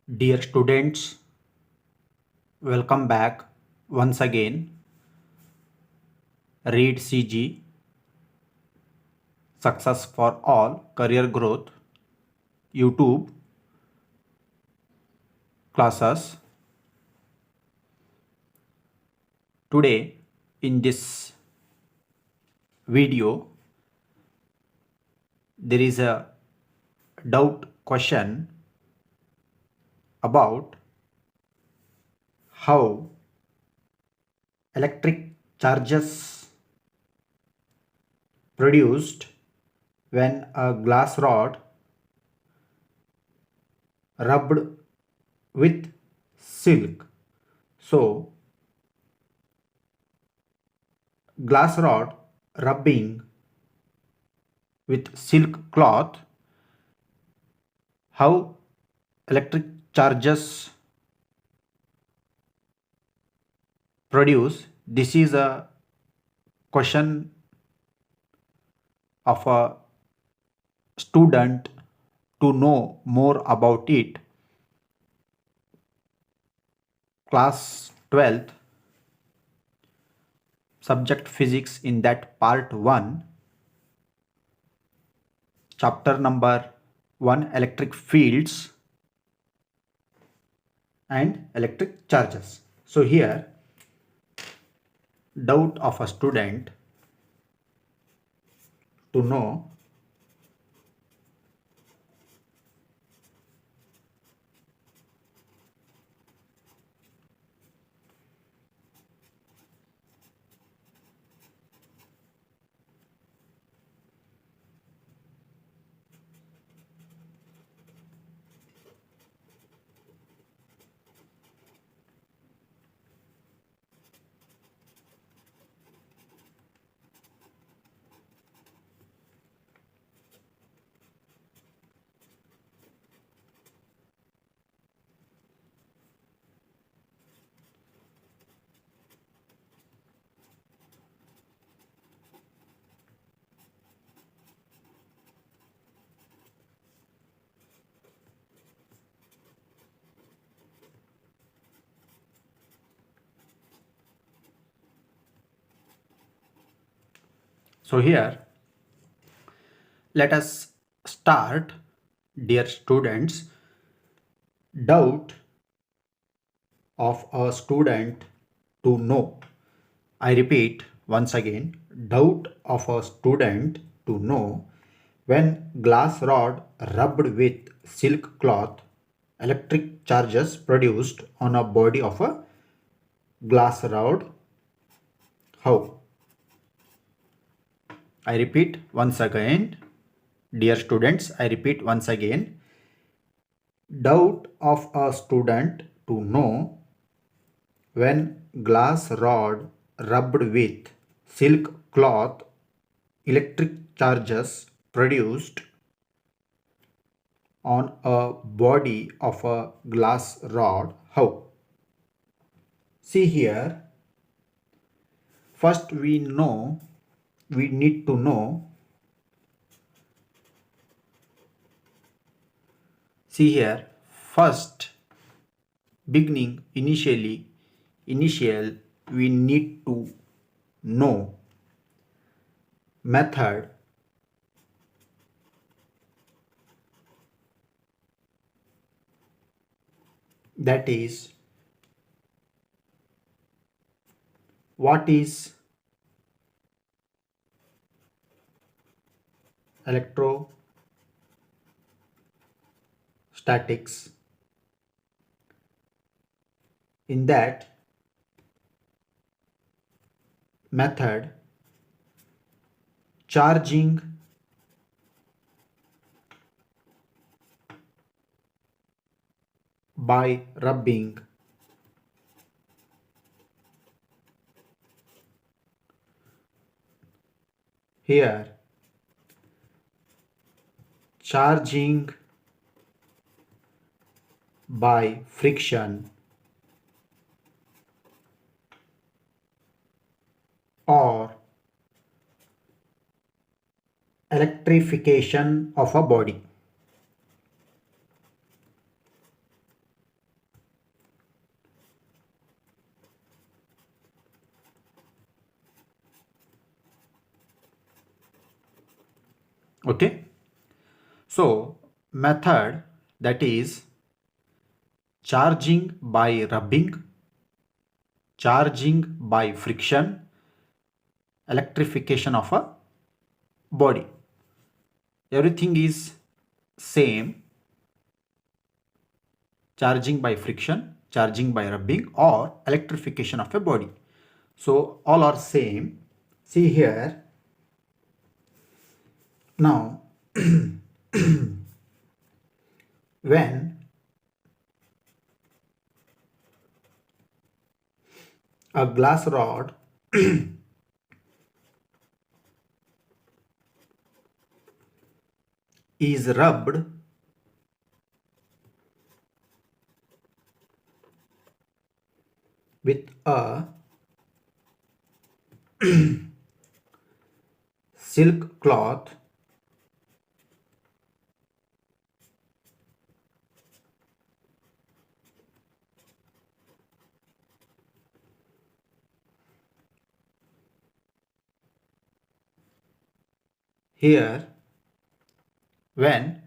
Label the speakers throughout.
Speaker 1: Dear students, welcome back once again. Read CG Success for All Career Growth YouTube classes. Today in this video there is a doubt question about how electric charges produced when a glass rod rubbed with silk. So glass rod rubbing with silk cloth, how electric charges produce. This is a question of a student. To know more about it, class 12th subject physics, in that part 1, chapter number 1, electric fields and electric charges. So here doubt of a student to know So here let us start, dear students. Doubt of a student to know. I repeat once again, doubt of a student to know, when glass rod rubbed with silk cloth, electric charges produced on a body of a glass rod. How? I repeat once again, dear students, I repeat once again. Doubt of a student to know, when glass rod rubbed with silk cloth, electric charges produced on a body of a glass rod. How? See here, first we need to know. See here, first initial we need to know method that is, what is electrostatics. In that method, charging by rubbing here, charging by friction or electrification of a body. Okay. So method, that is charging by rubbing, charging by friction, electrification of a body. Everything is same: charging by friction, charging by rubbing, or electrification of a body. So all are same. See here. Now when a glass rod is rubbed with a silk cloth, here when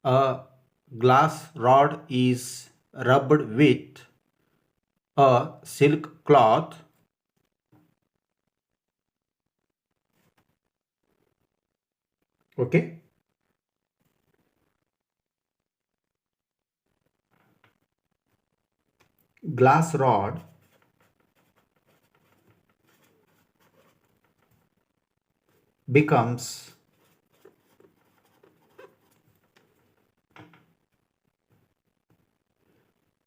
Speaker 1: a glass rod is rubbed with a silk cloth, okay, glass rod becomes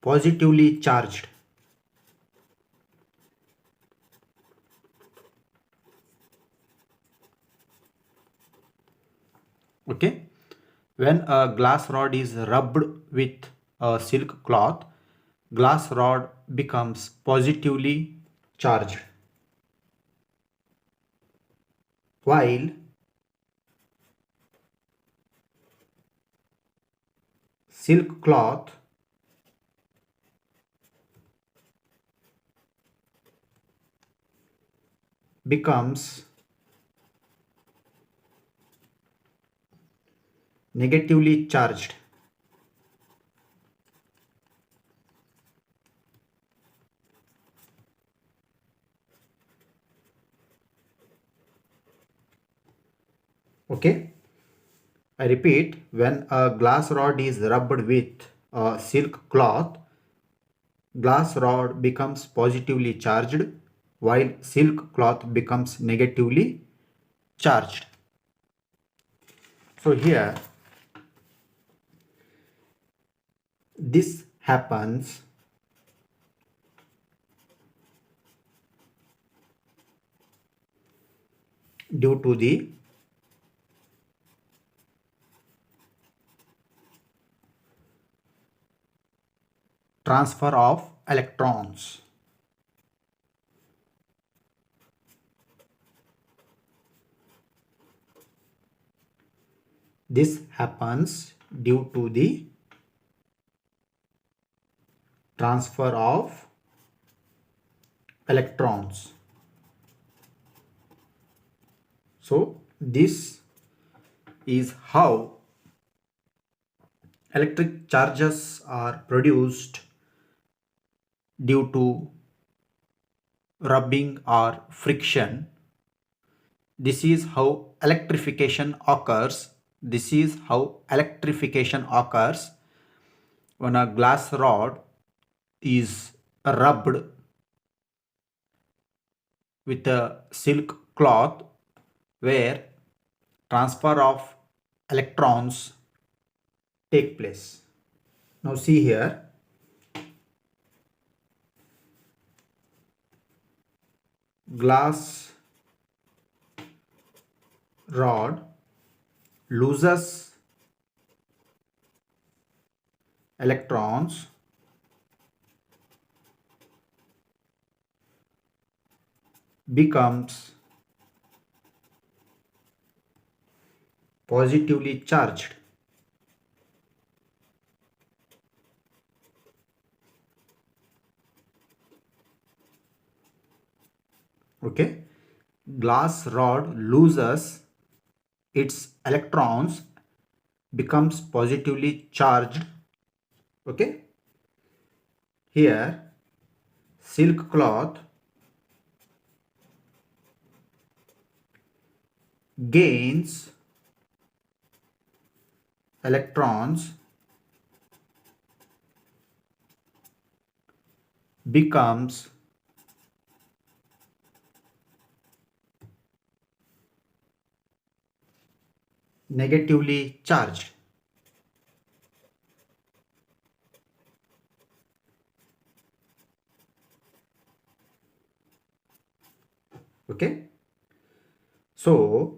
Speaker 1: positively charged. Okay, when a glass rod is rubbed with a silk cloth, glass rod becomes positively charged, while silk cloth becomes negatively charged. Okay, I repeat, when a glass rod is rubbed with a silk cloth, glass rod becomes positively charged while silk cloth becomes negatively charged. So here this happens due to the transfer of electrons. This happens due to the transfer of electrons. So this is how electric charges are produced due to rubbing or friction. This is how electrification occurs. This is how electrification occurs when a glass rod is rubbed with a silk cloth where transfer of electrons take place. Now see here, glass rod loses electrons becomes positively charged. Okay, glass rod loses its electrons becomes positively charged. Okay, here silk cloth gains electrons, becomes negatively charged. Okay, so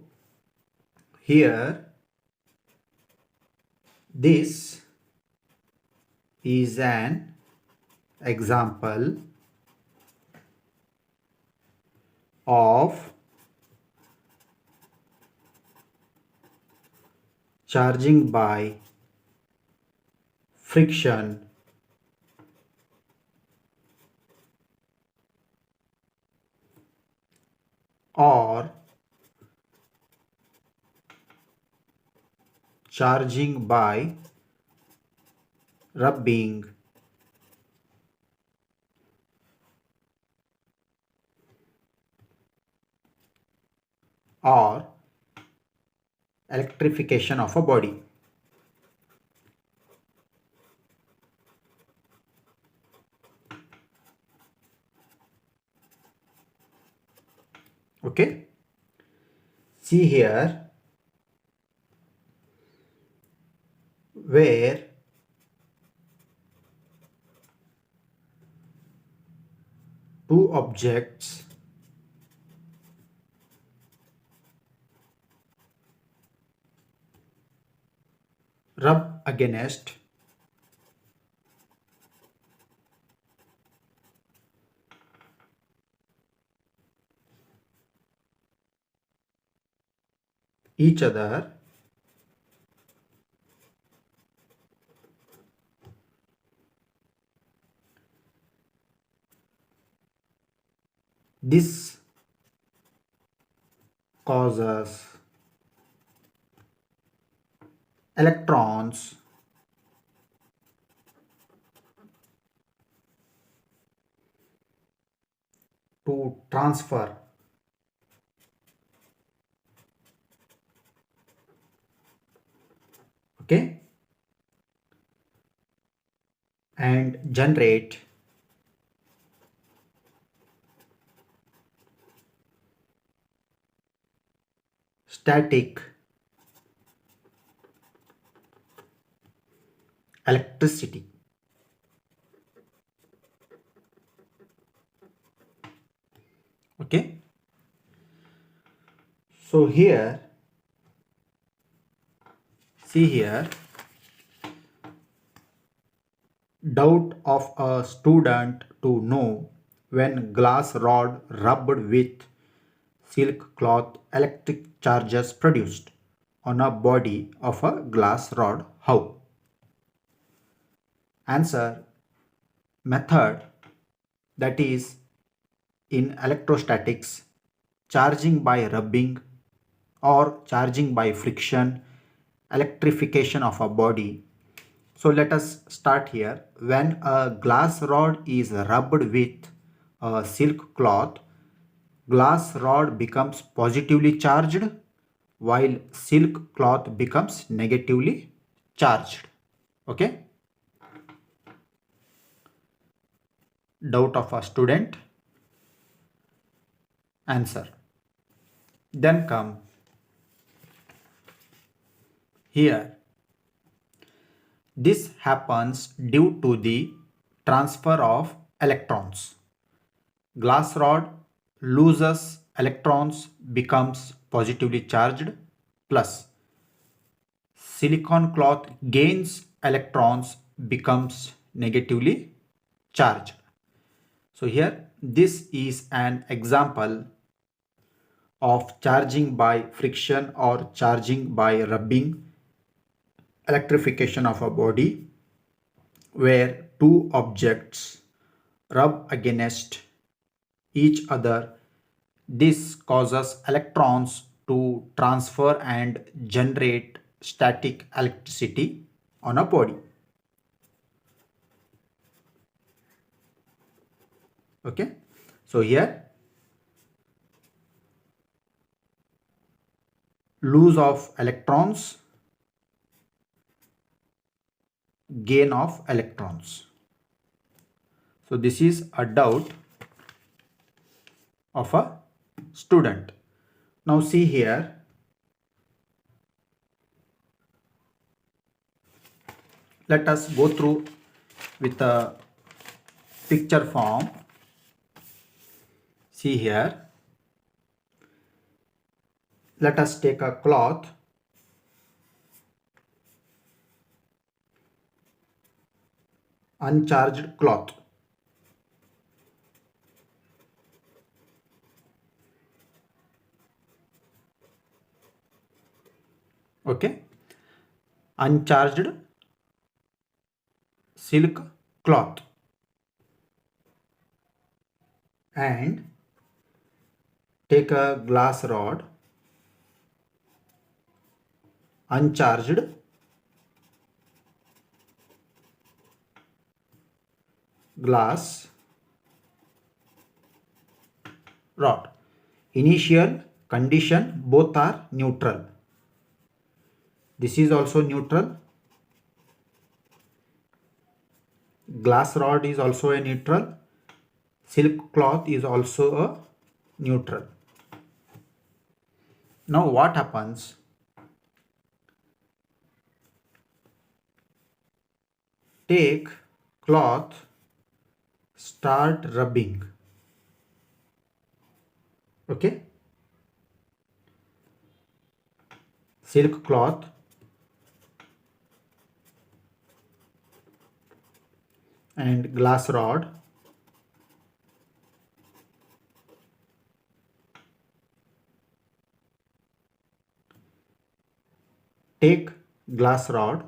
Speaker 1: here this is an example of charging by friction or charging by rubbing or electrification of a body. Okay, see here where two objects rub against each other, this causes electrons to transfer okay and generate static electricity. Okay, so here see here doubt of a student to know when glass rod rubbed with silk cloth electric charges produced on a body of a glass rod. How? Answer: method, that is in electrostatics, charging by rubbing or charging by friction, electrification of a body. So let us start here. When a glass rod is rubbed with a silk cloth, glass rod becomes positively charged while silk cloth becomes negatively charged. Okay? Doubt of a student? Answer. Then come here. This happens due to the transfer of electrons. Glass rod loses electrons, becomes positively charged, plus silicon cloth gains electrons, becomes negatively charged. So here this is an example of charging by friction or charging by rubbing, electrification of a body, where two objects rub against each other. This causes electrons to transfer and generate static electricity on a body. Okay, so here loss of electrons, gain of electrons. So this is a doubt of a student. Now see here, let us go through with a picture form. See here, let us take a cloth, uncharged cloth. Okay, uncharged silk cloth, and take a glass rod, uncharged glass rod. Initial condition, both are neutral. This is also neutral. Glass rod is also a neutral. Silk cloth is also a neutral. Now what happens? Take cloth, start rubbing. Okay, silk cloth, and glass rod. Take glass rod,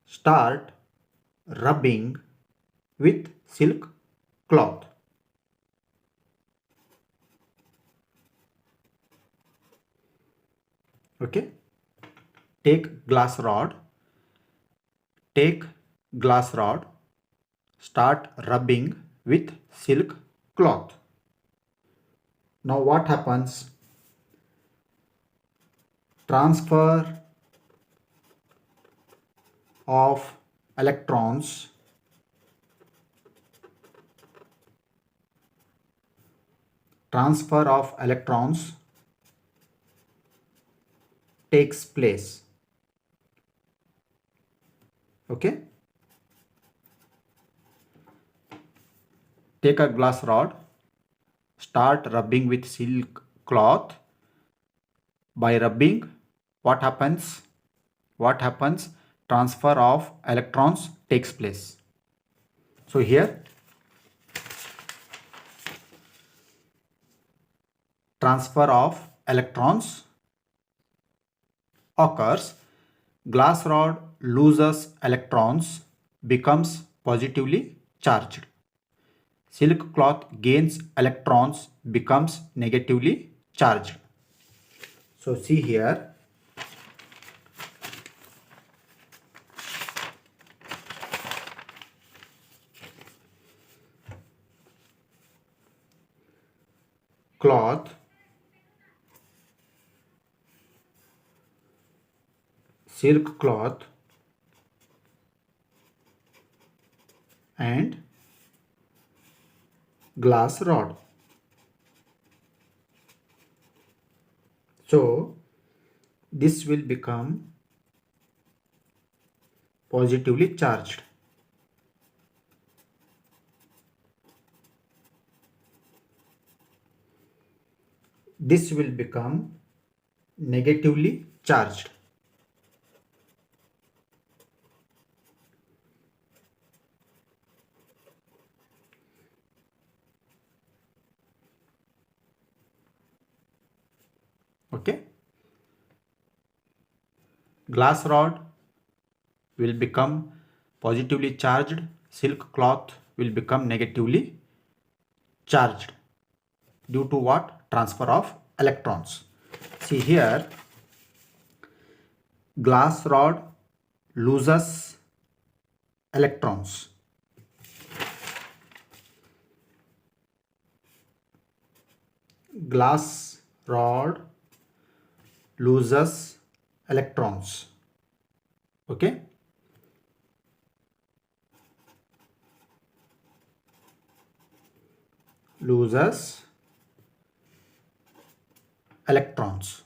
Speaker 1: start rubbing with silk cloth. Okay, take glass rod, start rubbing with silk cloth. Now what happens? Transfer of electrons takes place. Okay, take a glass rod, start rubbing with silk cloth. By rubbing, what happens? Transfer of electrons takes place. So here, transfer of electrons occurs. Glass rod loses electrons, becomes positively charged. Silk cloth gains electrons, becomes negatively charged. So see here, cloth, silk cloth, and glass rod. So this will become positively charged. This will become negatively charged. Okay, glass rod will become positively charged, silk cloth will become negatively charged due to what? transfer of electrons. See here, glass rod loses electrons. Glass rod loses electrons. Okay. Loses electrons.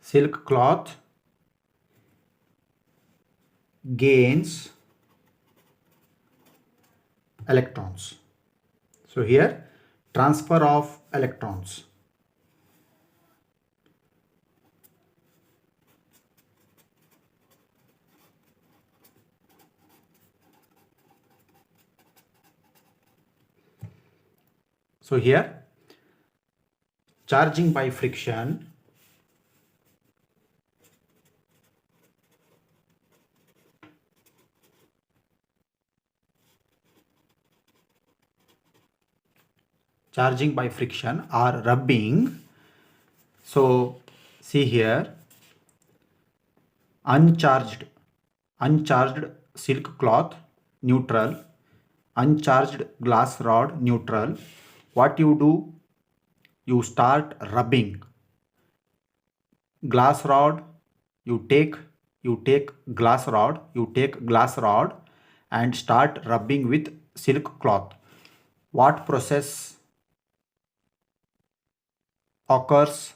Speaker 1: Silk cloth gains electrons. So here, transfer of electrons. So here, charging by friction, or rubbing. So see here, uncharged silk cloth neutral, uncharged glass rod neutral. What you do, you start rubbing glass rod, you take glass rod and start rubbing with silk cloth. What process occurs?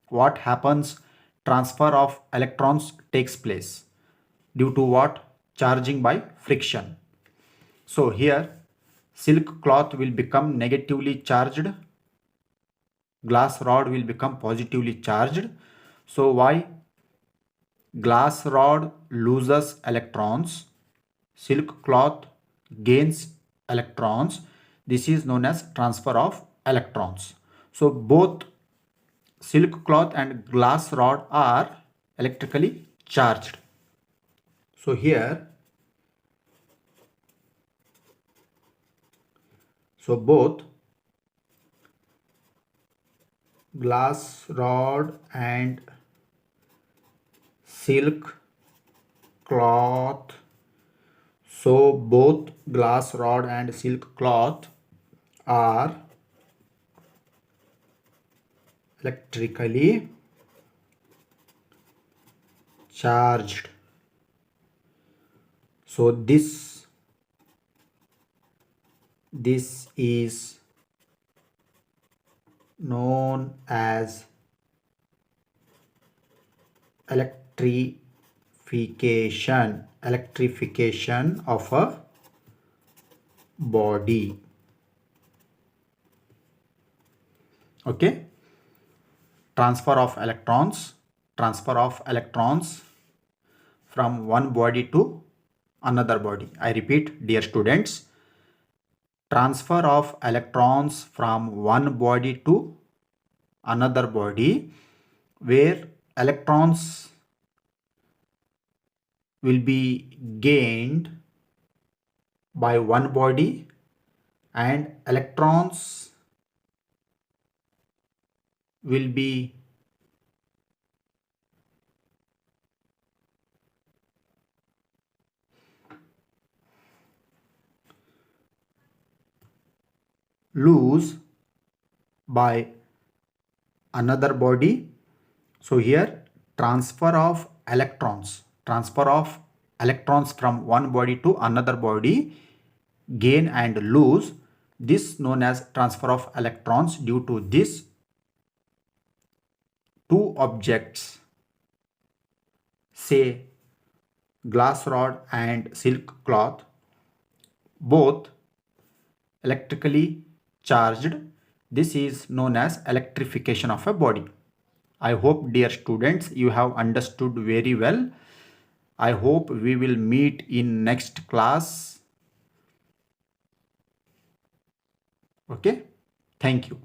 Speaker 1: What happens? Transfer of electrons takes place. Due to what? Charging by friction. So here, silk cloth will become negatively charged, glass rod will become positively charged. So why? Glass rod loses electrons, silk cloth gains electrons. This is known as transfer of electrons. So both silk cloth and glass rod are electrically charged. So here, both glass rod and silk cloth, both glass rod and silk cloth are electrically charged. So this is known as electrification of a body. Okay. Transfer of electrons from one body to another body. I repeat, dear students, transfer of electrons from one body to another body, where electrons will be gained by one body and electrons will be lose by another body. So here, transfer of electrons from one body to another body, gain and lose, this known as transfer of electrons. Due to this, two objects, say glass rod and silk cloth, both electrically charged, this is known as electrification of a body. I hope, dear students, you have understood very well. I hope we will meet in next class. Okay, thank you.